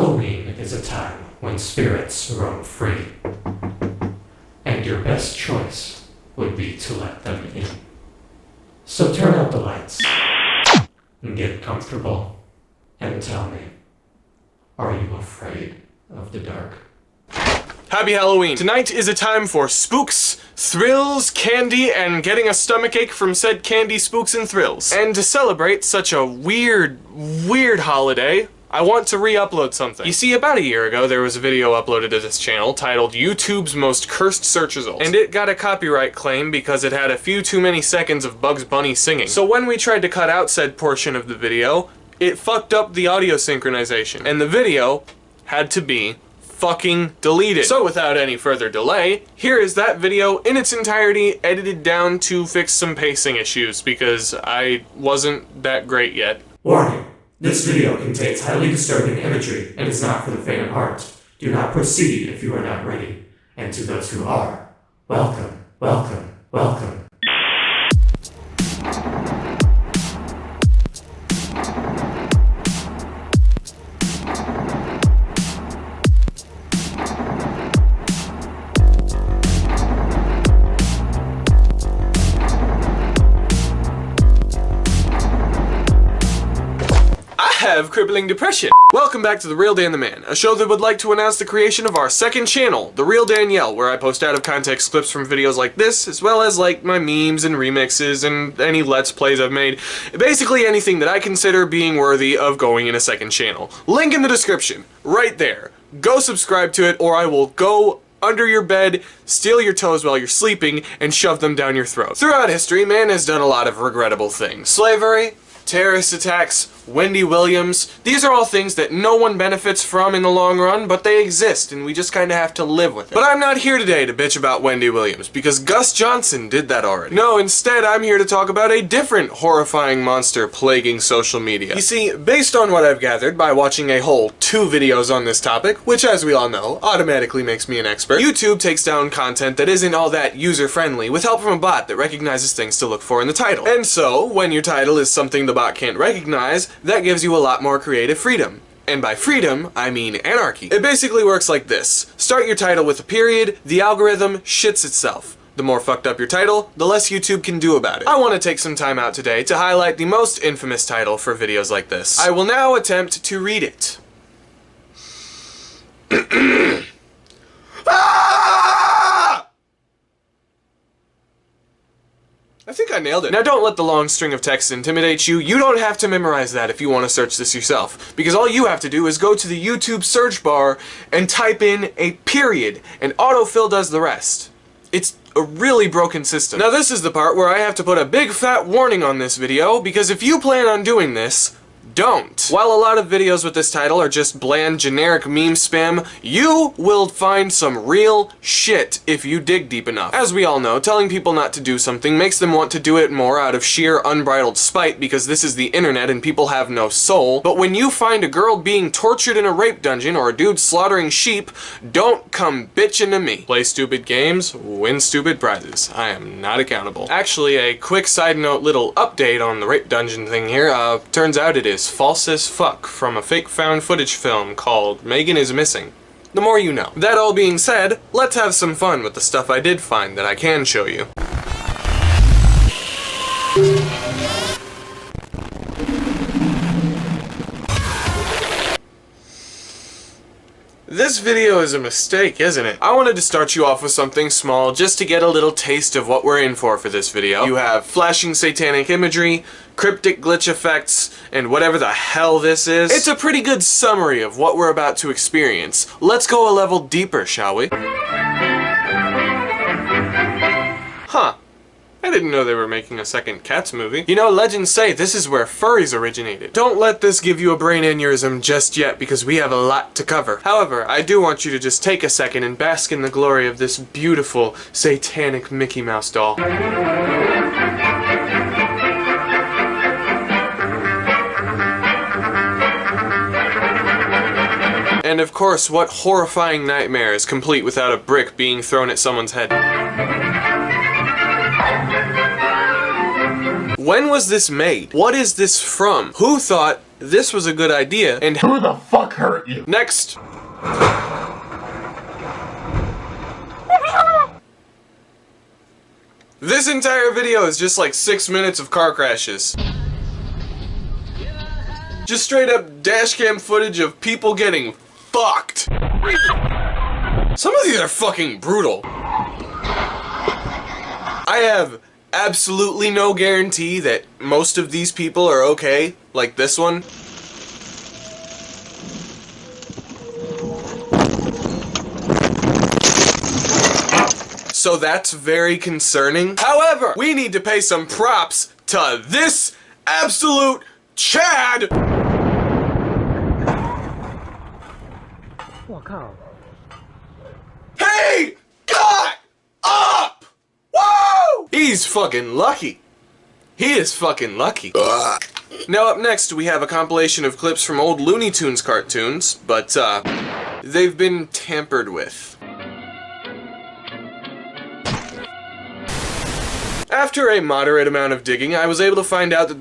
Halloween is a time when spirits roam free, and your best choice would be to let them in. So turn out the lights, and get comfortable, and tell me, are you afraid of the dark? Happy Halloween! Tonight is a time for spooks, thrills, candy, and getting a stomachache from said candy, spooks, and thrills. And to celebrate such a weird holiday, I want to re-upload something. You see, about a year ago, there was a video uploaded to this channel titled YouTube's Most Cursed Search Results. And it got a copyright claim because it had a few too many seconds of Bugs Bunny singing. So when we tried to cut out said portion of the video, it fucked up the audio synchronization. And the video had to be fucking deleted. So without any further delay, here is that video in its entirety, edited down to fix some pacing issues because I wasn't that great yet. Warning! This video contains highly disturbing imagery and is not for the faint of heart. Do not proceed if you are not ready. And to those who are, welcome, welcome, welcome. Have crippling depression. Welcome back to The Real Dan the Man, a show that would like to announce the creation of our second channel, The Real Danielle, where I post out of context clips from videos like this, as well as like my memes and remixes and any Let's Plays I've made. Basically anything that I consider being worthy of going in a second channel. Link in the description, right there. Go subscribe to it or I will go under your bed, steal your toes while you're sleeping, and shove them down your throat. Throughout history, man has done a lot of regrettable things. Slavery, terrorist attacks, Wendy Williams, these are all things that no one benefits from in the long run, but they exist and we just kinda have to live with it. But I'm not here today to bitch about Wendy Williams, because Gus Johnson did that already. No, instead I'm here to talk about a different horrifying monster plaguing social media. You see, based on what I've gathered by watching a whole 2 videos on this topic, which as we all know, automatically makes me an expert, YouTube takes down content that isn't all that user-friendly with help from a bot that recognizes things to look for in the title. And so, when your title is something the bot can't recognize, that gives you a lot more creative freedom. And by freedom, I mean anarchy. It basically works like this. Start your title with a period, the algorithm shits itself. The more fucked up your title, the less YouTube can do about it. I want to take some time out today to highlight the most infamous title for videos like this. I will now attempt to read it. I think I nailed it. Now don't let the long string of text intimidate you. You don't have to memorize that if you want to search this yourself. Because all you have to do is go to the YouTube search bar and type in a period, and autofill does the rest. It's a really broken system. Now this is the part where I have to put a big fat warning on this video, because if you plan on doing this, don't. While a lot of videos with this title are just bland generic meme spam, you will find some real shit if you dig deep enough. As we all know, telling people not to do something makes them want to do it more out of sheer unbridled spite because this is the internet and people have no soul. But when you find a girl being tortured in a rape dungeon or a dude slaughtering sheep, don't come bitching to me. Play stupid games, win stupid prizes. I am not accountable. Actually, a quick side note little update on the rape dungeon thing here. Turns out it is false as fuck from a fake found footage film called Megan is Missing. The more you know. That all being said, let's have some fun with the stuff I did find that I can show you. This video is a mistake, isn't it? I wanted to start you off with something small just to get a little taste of what we're in for this video. You have flashing satanic imagery, cryptic glitch effects, and whatever the hell this is. It's a pretty good summary of what we're about to experience. Let's go a level deeper, shall we? Huh. I didn't know they were making a second Cats movie. You know, legends say this is where furries originated. Don't let this give you a brain aneurysm just yet because we have a lot to cover. However, I do want you to just take a second and bask in the glory of this beautiful, satanic Mickey Mouse doll. And of course, what horrifying nightmare is complete without a brick being thrown at someone's head? When was this made? What is this from? Who thought this was a good idea, and Who the fuck hurt you? next. This entire video is just like 6 minutes of car crashes. Just straight up dashcam footage of people getting fucked. Some of these are fucking brutal. I have absolutely no guarantee that most of these people are okay, like this one. So that's very concerning. However, we need to pay some props to this absolute Chad! Hey! Got up! Whoa! He's fucking lucky. He is fucking lucky. Now up next we have a compilation of clips from old Looney Tunes cartoons, but they've been tampered with. After a moderate amount of digging, I was able to find out that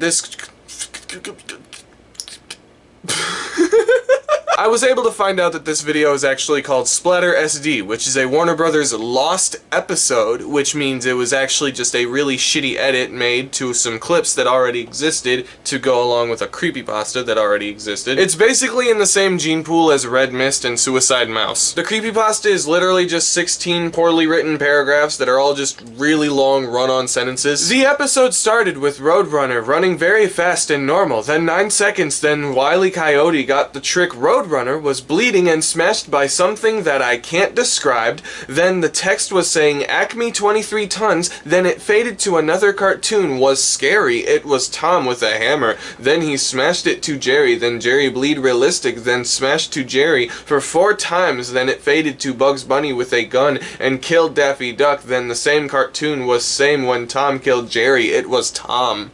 this video is actually called Splatter SD, which is a Warner Brothers lost episode, which means it was actually just a really shitty edit made to some clips that already existed to go along with a creepypasta that already existed. It's basically in the same gene pool as Red Mist and Suicide Mouse. The creepypasta is literally just 16 poorly written paragraphs that are all just really long run-on sentences. The episode started with Roadrunner running very fast and normal, then 9 seconds, then Wile E. Coyote got the trick Roadrunner was bleeding and smashed by something that I can't describe, then the text was saying Acme 23 tons, then it faded to another cartoon was scary, it was Tom with a hammer, then he smashed it to Jerry, then Jerry bleed realistic, then smashed to Jerry for 4 times, then it faded to Bugs Bunny with a gun and killed Daffy Duck, then the same cartoon was same when Tom killed Jerry, it was Tom.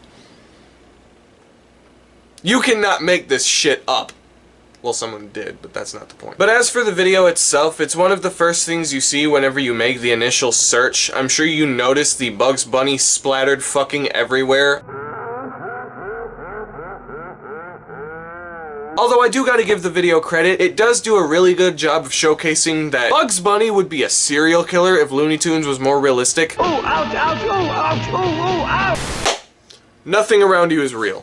You cannot make this shit up. Well, someone did, but that's not the point. But as for the video itself, it's one of the first things you see whenever you make the initial search. I'm sure you noticed the Bugs Bunny splattered fucking everywhere. Although I do gotta give the video credit, it does do a really good job of showcasing that Bugs Bunny would be a serial killer if Looney Tunes was more realistic. Oh, ouch, ouch, oh, ouch, oh, ouch! Nothing around you is real.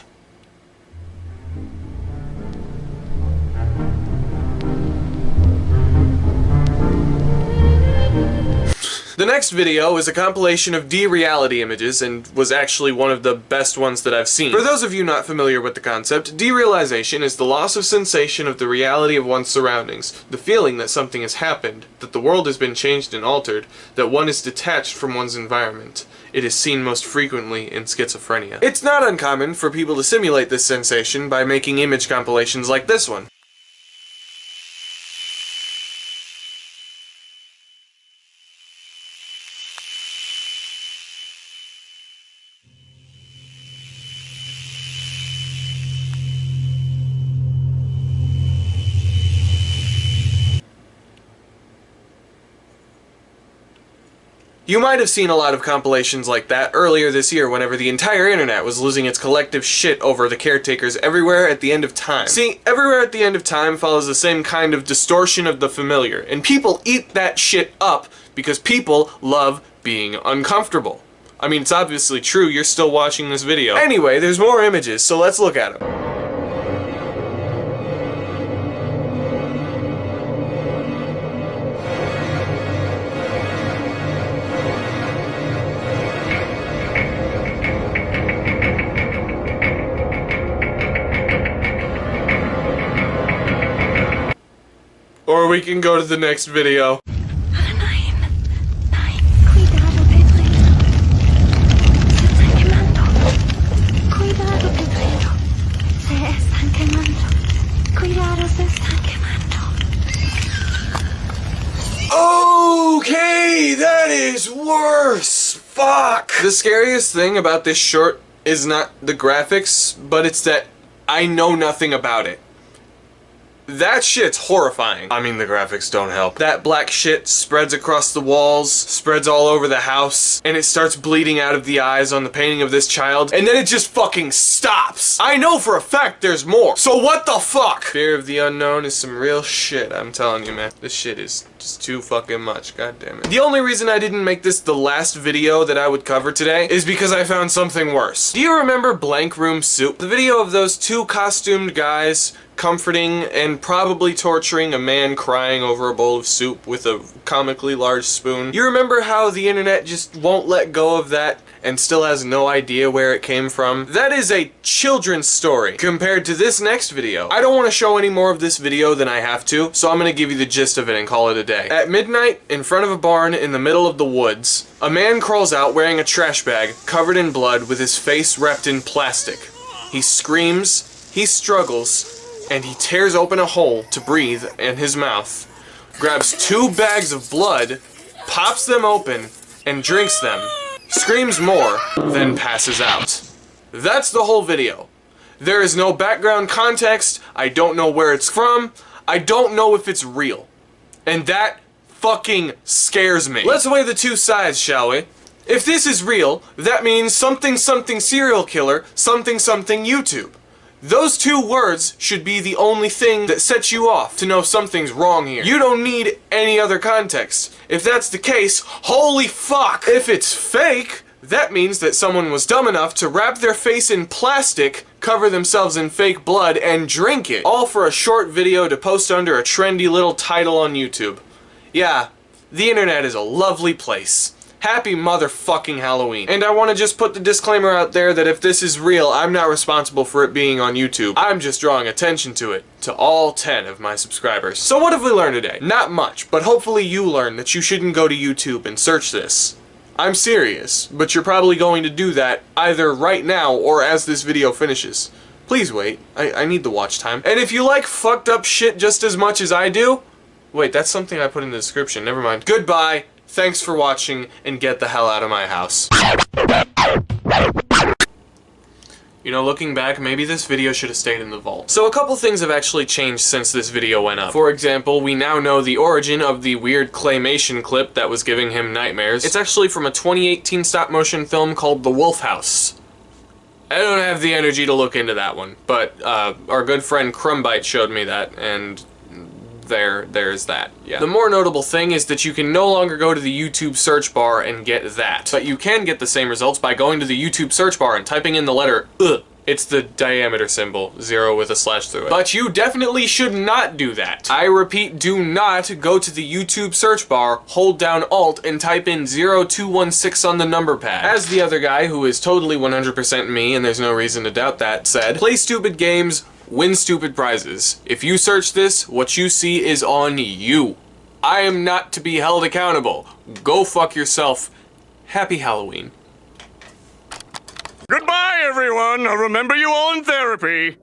The next video is a compilation of D-reality images and was actually one of the best ones that I've seen. For those of you not familiar with the concept, derealization is the loss of sensation of the reality of one's surroundings, the feeling that something has happened, that the world has been changed and altered, that one is detached from one's environment. It is seen most frequently in schizophrenia. It's not uncommon for people to simulate this sensation by making image compilations like this one. You might have seen a lot of compilations like that earlier this year whenever the entire internet was losing its collective shit over the caretakers everywhere at the end of time. See, everywhere at the end of time follows the same kind of distortion of the familiar, and people eat that shit up because people love being uncomfortable. I mean, it's obviously true, you're still watching this video. Anyway, there's more images, so let's look at them. Or we can go to the next video. Okay, that is worse. Fuck. The scariest thing about this short is not the graphics, but it's that I know nothing about it. That shit's horrifying. I mean, the graphics don't help. That black shit spreads across the walls, spreads all over the house, and it starts bleeding out of the eyes on the painting of this child, and then it just fucking stops. I know for a fact there's more. So what the fuck? Fear of the unknown is some real shit, I'm telling you, man. This shit is just too fucking much, god damn it. The only reason I didn't make this the last video that I would cover today is because I found something worse. Do you remember Blank Room Soup? The video of those two costumed guys comforting and probably torturing a man crying over a bowl of soup with a comically large spoon. You remember how the internet just won't let go of that and still has no idea where it came from? That is a children's story compared to this next video. I don't want to show any more of this video than I have to, so I'm gonna give you the gist of it and call it a day. At midnight, in front of a barn in the middle of the woods, a man crawls out wearing a trash bag covered in blood with his face wrapped in plastic. He screams, he struggles, and he tears open a hole to breathe in his mouth, grabs 2 bags of blood, pops them open, and drinks them, screams more, then passes out. That's the whole video. There is no background context, I don't know where it's from, I don't know if it's real. And that fucking scares me. Let's weigh the two sides, shall we? If this is real, that means something something serial killer, something something YouTube. Those 2 words should be the only thing that sets you off to know something's wrong here. You don't need any other context. If that's the case, holy fuck! If it's fake, that means that someone was dumb enough to wrap their face in plastic, cover themselves in fake blood, and drink it. All for a short video to post under a trendy little title on YouTube. Yeah, the internet is a lovely place. Happy motherfucking Halloween. And I want to just put the disclaimer out there that if this is real, I'm not responsible for it being on YouTube. I'm just drawing attention to it, to all 10 of my subscribers. So what have we learned today? Not much, but hopefully you learned that you shouldn't go to YouTube and search this. I'm serious, but you're probably going to do that either right now or as this video finishes. Please wait, I need the watch time. And if you like fucked up shit just as much as I do, wait, that's something I put in the description, never mind. Goodbye. Thanks for watching, and get the hell out of my house. You know, looking back, maybe this video should have stayed in the vault. So a couple things have actually changed since this video went up. For example, we now know the origin of the weird claymation clip that was giving him nightmares. It's actually from a 2018 stop-motion film called The Wolf House. I don't have the energy to look into that one, but our good friend Crumbite showed me that, and there's that, yeah. The more notable thing is that you can no longer go to the YouTube search bar and get that. But you can get the same results by going to the YouTube search bar and typing in the letter UH. It's the diameter symbol, 0 with a slash through it. But you definitely should not do that. I repeat, do not go to the YouTube search bar, hold down Alt, and type in 0216 on the number pad. As the other guy, who is totally 100% me, and there's no reason to doubt that, said, play stupid games, win stupid prizes. If you search this, what you see is on you. I am not to be held accountable. Go fuck yourself. Happy Halloween. Goodbye, everyone. I'll remember you all in therapy.